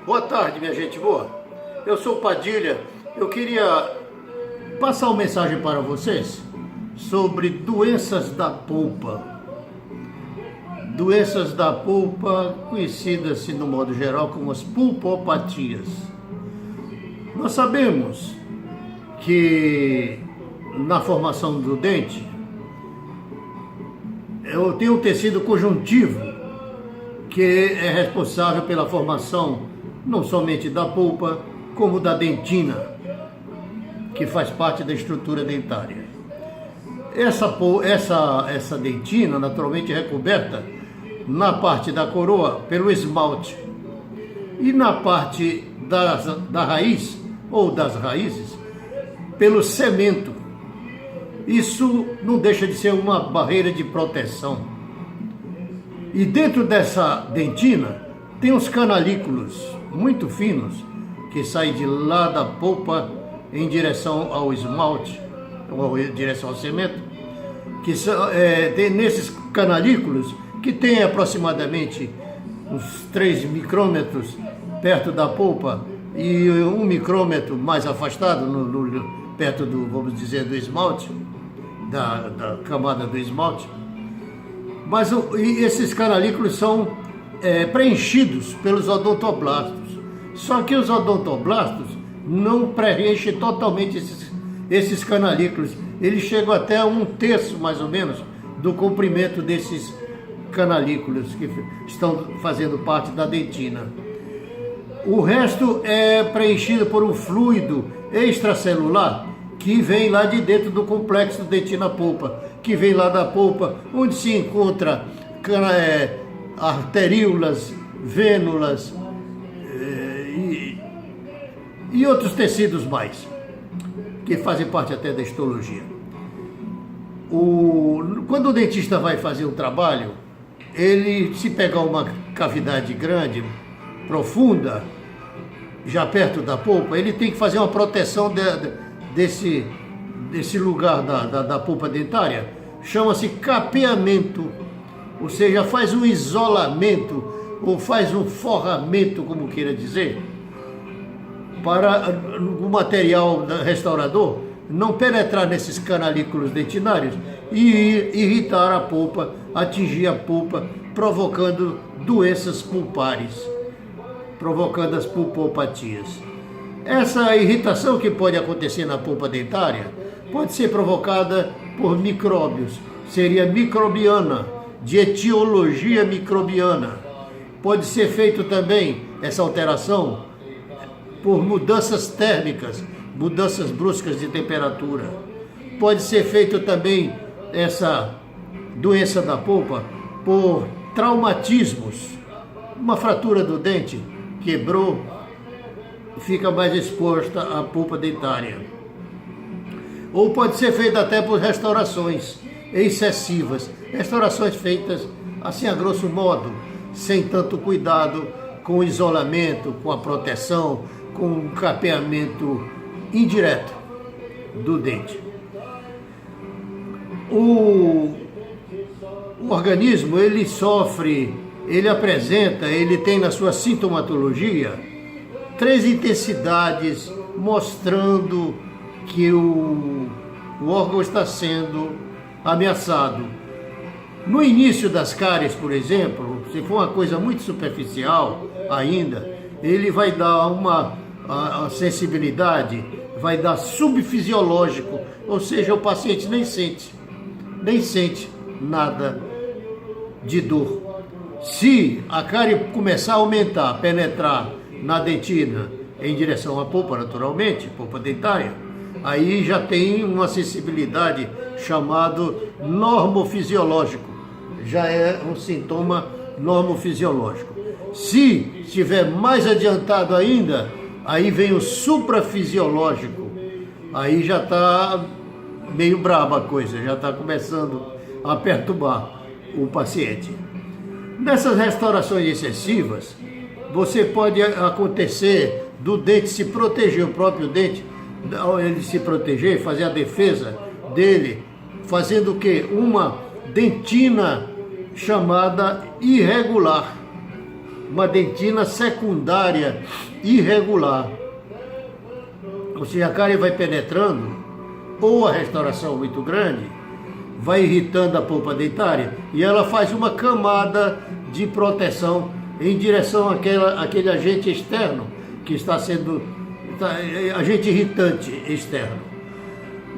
Boa tarde, minha gente boa. Eu sou o Padilha. Eu queria passar uma mensagem para vocês sobre doenças da polpa. Doenças da polpa, conhecidas no modo geral como as pulpopatias. Nós sabemos que na formação do dente tem um tecido conjuntivo que é responsável pela formação não somente da polpa, como da dentina, que faz parte da estrutura dentária. Essa dentina, naturalmente, é recoberta na parte da coroa pelo esmalte e na parte da raiz ou das raízes pelo cemento. Isso não deixa de ser uma barreira de proteção. E dentro dessa dentina tem os canalículos muito finos que saem de lá da polpa em direção ao esmalte, ou em direção ao cimento, que tem nesses canalículos que tem aproximadamente uns 3 micrômetros perto da polpa e 1 micrômetro mais afastado, perto do, vamos dizer, do esmalte, da camada do esmalte. Mas esses canalículos são preenchidos pelos odontoblastos. Só que os odontoblastos não preenchem totalmente esses canalículos. Eles chegam até 1/3, mais ou menos, do comprimento desses canalículos que estão fazendo parte da dentina. O resto é preenchido por um fluido extracelular que vem lá de dentro do complexo dentina-polpa, que vem lá da polpa, onde se encontra arteríolas, vênulas e outros tecidos mais, que fazem parte até da histologia. Quando o dentista vai fazer um trabalho, ele, se pegar uma cavidade grande, profunda, já perto da polpa, ele tem que fazer uma proteção desse lugar da polpa dentária. Chama-se capeamento, ou seja, faz um isolamento, ou faz um forramento, como queira dizer, para o material restaurador não penetrar nesses canalículos dentinários e irritar a polpa, atingir a polpa, provocando doenças pulpares, provocando as pulpopatias. Essa irritação que pode acontecer na polpa dentária pode ser provocada por micróbios, seria microbiana, de etiologia microbiana. Pode ser feito também essa alteração por mudanças térmicas, mudanças bruscas de temperatura. Pode ser feito também essa doença da polpa por traumatismos, uma fratura do dente, quebrou, fica mais exposta à polpa dentária. Ou pode ser feito até por restaurações excessivas, restaurações feitas assim a grosso modo, sem tanto cuidado com o isolamento, com a proteção, com o capeamento indireto do dente. O organismo, ele sofre, ele apresenta, ele tem na sua sintomatologia 3 intensidades mostrando que o órgão está sendo ameaçado. No início das cáries, por exemplo, se for uma coisa muito superficial ainda, ele vai dar a sensibilidade, vai dar subfisiológico, ou seja, o paciente nem sente nada de dor. Se a cárie começar a aumentar, penetrar na dentina em direção à polpa, naturalmente, polpa dentária, aí já tem uma sensibilidade chamado normofisiológico, já é um sintoma normofisiológico. Se estiver mais adiantado ainda, aí vem o suprafisiológico, aí já está meio braba a coisa, já está começando a perturbar o paciente. Nessas restaurações excessivas, você pode acontecer do dente se proteger, o próprio dente, ele se proteger, fazer a defesa dele, fazendo o quê? Uma dentina chamada irregular. uma dentina secundária irregular. Ou seja, a cárie vai penetrando, ou a restauração muito grande, vai irritando a polpa dentária e ela faz uma camada de proteção em direção àquele agente externo que está sendo agente irritante externo.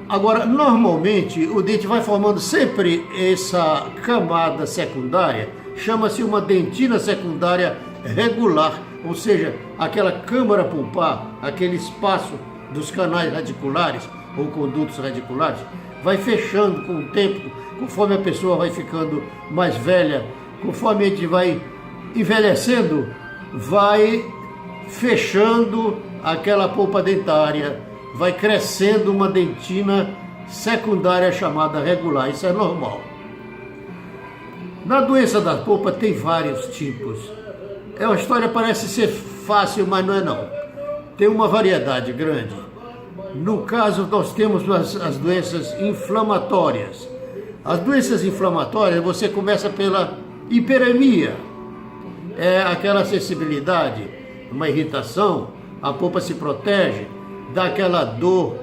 Agora, normalmente, o dente vai formando sempre essa camada secundária, chama-se uma dentina secundária regular, ou seja, aquela câmara pulpar, aquele espaço dos canais radiculares ou condutos radiculares, vai fechando com o tempo, conforme a pessoa vai ficando mais velha, conforme a gente vai envelhecendo, vai fechando aquela polpa dentária, vai crescendo uma dentina secundária chamada regular. Isso é normal. Na doença da polpa tem vários tipos. A história parece ser fácil, mas não é não. Tem uma variedade grande. No caso, nós temos as doenças inflamatórias. As doenças inflamatórias, você começa pela hiperemia. É aquela sensibilidade, uma irritação, a polpa se protege, dá aquela dor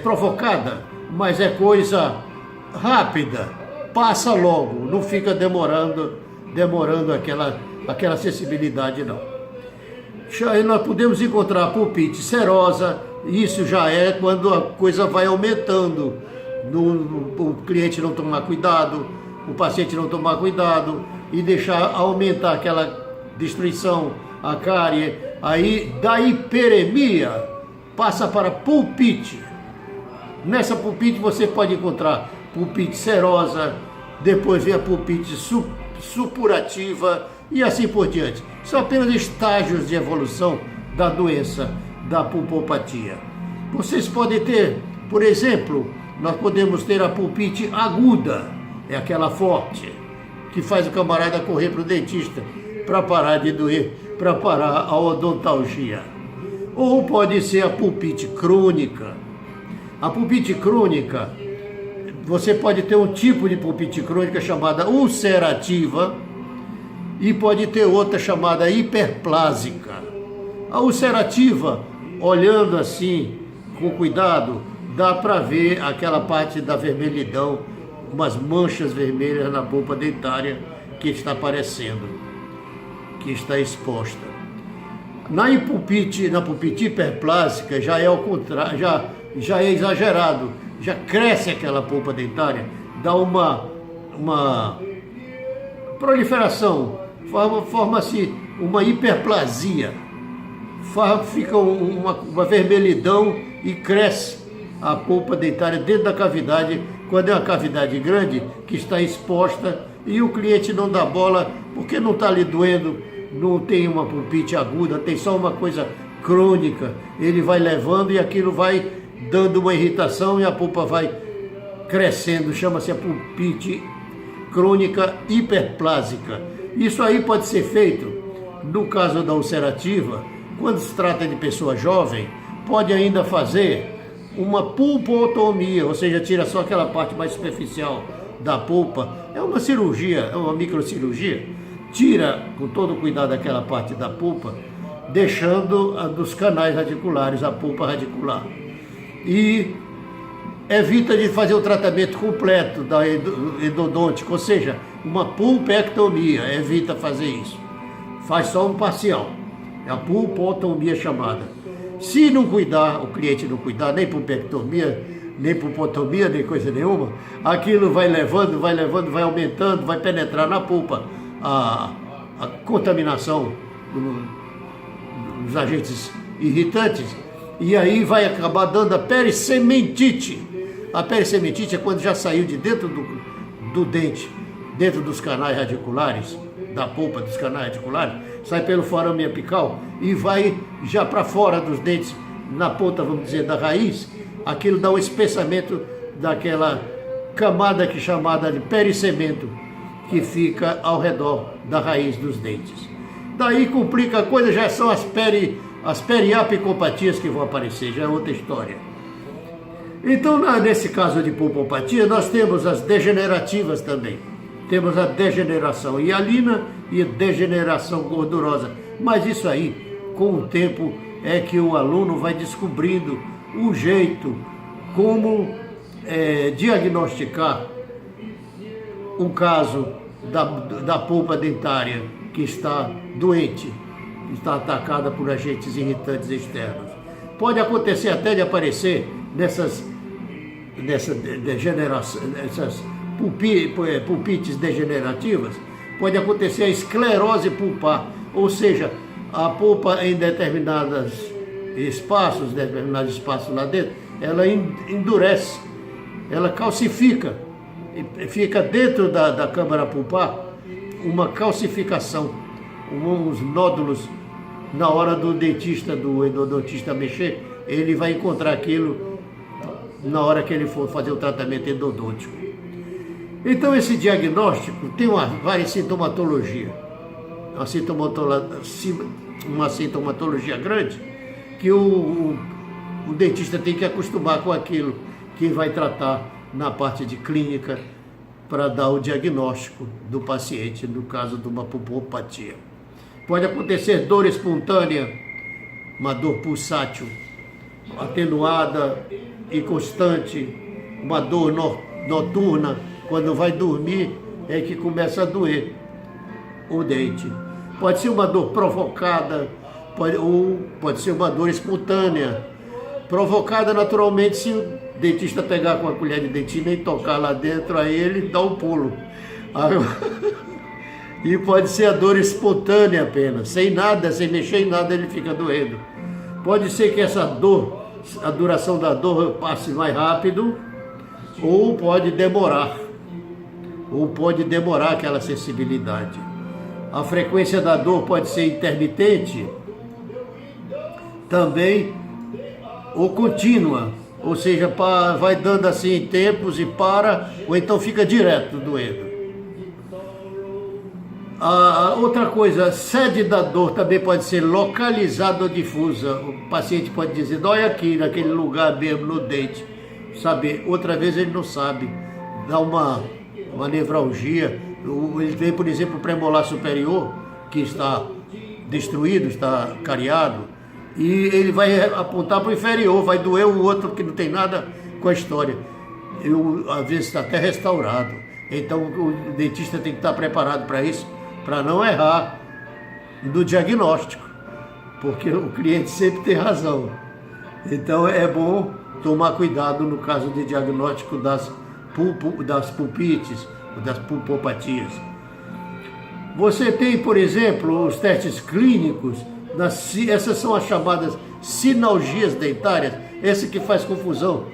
provocada, mas é coisa rápida, passa logo, não fica demorando aquela sensibilidade não. Aí nós podemos encontrar a pulpite serosa, isso já é quando a coisa vai aumentando, o cliente não tomar cuidado, o paciente não tomar cuidado e deixar aumentar aquela destruição, a cárie, aí da hiperemia passa para pulpite. Nessa pulpite você pode encontrar pulpite serosa, depois vem a pulpite supurativa e assim por diante. São apenas estágios de evolução da doença da pulpopatia. Vocês podem ter, por exemplo, nós podemos ter a pulpite aguda, é aquela forte, que faz o camarada correr para o dentista para parar de doer, para parar a odontalgia. Ou pode ser a pulpite crônica. A pulpite crônica, você pode ter um tipo de pulpite crônica chamada ulcerativa e pode ter outra chamada hiperplásica. A ulcerativa, olhando assim, com cuidado, dá para ver aquela parte da vermelhidão, umas manchas vermelhas na polpa dentária que está aparecendo, que está exposta. Na pulpite hiperplásica já é ao contrário, já é exagerado, já cresce aquela polpa dentária, dá uma proliferação, forma-se uma hiperplasia, fica uma vermelhidão e cresce a polpa dentária dentro da cavidade, quando é uma cavidade grande que está exposta e o cliente não dá bola porque não está lhe doendo, não tem uma pulpite aguda, tem só uma coisa crônica, ele vai levando e aquilo vai dando uma irritação e a polpa vai crescendo, chama-se a pulpite crônica hiperplásica. Isso aí pode ser feito, no caso da ulcerativa, quando se trata de pessoa jovem, pode ainda fazer uma pulpotomia, ou seja, tira só aquela parte mais superficial da polpa. É uma cirurgia, é uma microcirurgia, tira com todo cuidado aquela parte da polpa, deixando a dos canais radiculares, a polpa radicular. E evita de fazer o tratamento completo da endodôntica, ou seja, uma pulpectomia, evita fazer isso. Faz só um parcial, é a pulpotomia chamada. Se não cuidar, o cliente não cuidar, nem pulpectomia, nem pulpotomia, nem coisa nenhuma, aquilo vai levando, vai aumentando, vai penetrar na polpa a contaminação dos agentes irritantes, e aí vai acabar dando a perissementite. A perissementite é quando já saiu de dentro do dente, dentro dos canais radiculares, da polpa dos canais radiculares, sai pelo forame apical e vai já para fora dos dentes, na ponta, vamos dizer, da raiz. Aquilo dá um espessamento daquela camada que é chamada de pericemento, que fica ao redor da raiz dos dentes. Daí complica a coisa, já são as periapicopatias que vão aparecer, já é outra história. Então, nesse caso de pulpopatia, nós temos as degenerativas também. Temos a degeneração hialina e degeneração gordurosa. Mas isso aí, com o tempo, é que o aluno vai descobrindo o jeito como diagnosticar um caso da polpa dentária que está doente, que está atacada por agentes irritantes externos. Pode acontecer até de aparecer nessas pulpites degenerativas, pode acontecer a esclerose pulpar, ou seja, a polpa em determinados espaços lá dentro, ela endurece, ela calcifica, e fica dentro da câmara pulpar uma calcificação, uns nódulos. Na hora do dentista, do endodontista mexer, ele vai encontrar aquilo na hora que ele for fazer o tratamento endodôntico. Então esse diagnóstico tem várias sintomatologia, uma sintomatologia grande, que o dentista tem que acostumar com aquilo que vai tratar na parte de clínica para dar o diagnóstico do paciente, no caso de uma pulpopatia. Pode acontecer dor espontânea, uma dor pulsátil, atenuada e constante, uma dor noturna, quando vai dormir é que começa a doer o dente. Pode ser uma dor provocada, pode ser uma dor espontânea, provocada naturalmente se o dentista pegar com a colher de dentina e tocar lá dentro, aí ele dá um pulo. E pode ser a dor espontânea apenas, sem mexer em nada, ele fica doendo. Pode ser que essa dor, a duração da dor passe mais rápido, ou pode demorar aquela sensibilidade. A frequência da dor pode ser intermitente também, ou contínua, ou seja, vai dando assim em tempos e para, ou então fica direto doendo. Outra coisa, a sede da dor também pode ser localizada ou difusa. O paciente pode dizer, dói aqui, naquele lugar mesmo, no dente. Sabe, outra vez ele não sabe. Dá uma nevralgia. Ele tem, por exemplo, o premolar superior, que está destruído, está cariado, e ele vai apontar para o inferior, vai doer o outro que não tem nada com a história. Às vezes está até restaurado. Então o dentista tem que estar preparado para isso, para não errar no diagnóstico, porque o cliente sempre tem razão. Então é bom tomar cuidado no caso de diagnóstico das pulpites, das pulpopatias. Você tem, por exemplo, os testes clínicos, essas são as chamadas sinalgias dentárias, esse que faz confusão,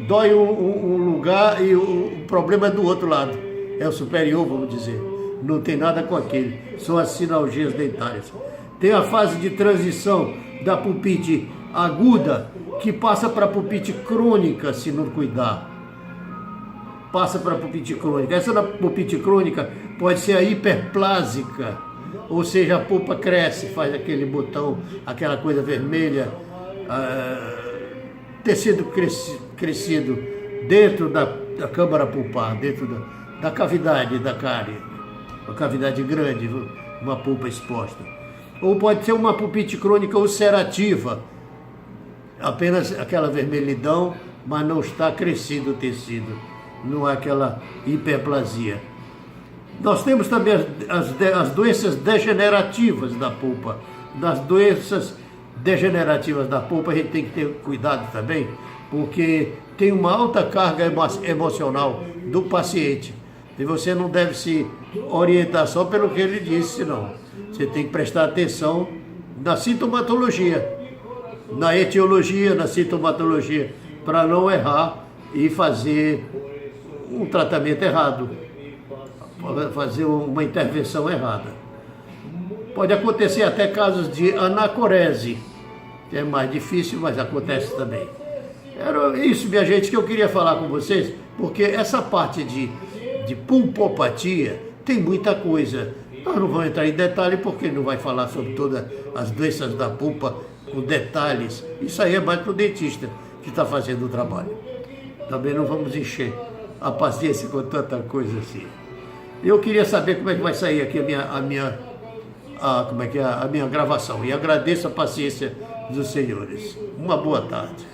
dói um lugar e o problema é do outro lado, é o superior, vamos dizer. Não tem nada com aquele, são as sinalgias dentárias. Tem a fase de transição da pulpite aguda, que passa para a pulpite crônica, se não cuidar. Passa para a pulpite crônica. Essa da pulpite crônica pode ser a hiperplásica, ou seja, a pulpa cresce, faz aquele botão, aquela coisa vermelha, tecido crescido dentro da câmara pulpar, dentro da cavidade da cárie. Uma cavidade grande, uma pulpa exposta. Ou pode ser uma pulpite crônica ulcerativa, apenas aquela vermelhidão, mas não está crescido o tecido, não há aquela hiperplasia. Nós temos também as doenças degenerativas da pulpa. Das doenças degenerativas da pulpa a gente tem que ter cuidado também, porque tem uma alta carga emocional do paciente. E você não deve se orientar só pelo que ele disse, não. Você tem que prestar atenção na sintomatologia, na etiologia, na sintomatologia, para não errar e fazer um tratamento errado, fazer uma intervenção errada. Pode acontecer até casos de anacorese, que é mais difícil, mas acontece também. Era isso, minha gente, que eu queria falar com vocês, porque essa parte de pulpopatia tem muita coisa. Nós não vamos entrar em detalhe porque não vai falar sobre todas as doenças da pulpa com detalhes. Isso aí é mais para o dentista que está fazendo o trabalho. Também não vamos encher a paciência com tanta coisa assim. Eu queria saber como é que vai sair aqui a minha a minha gravação. E agradeço a paciência dos senhores. Uma boa tarde.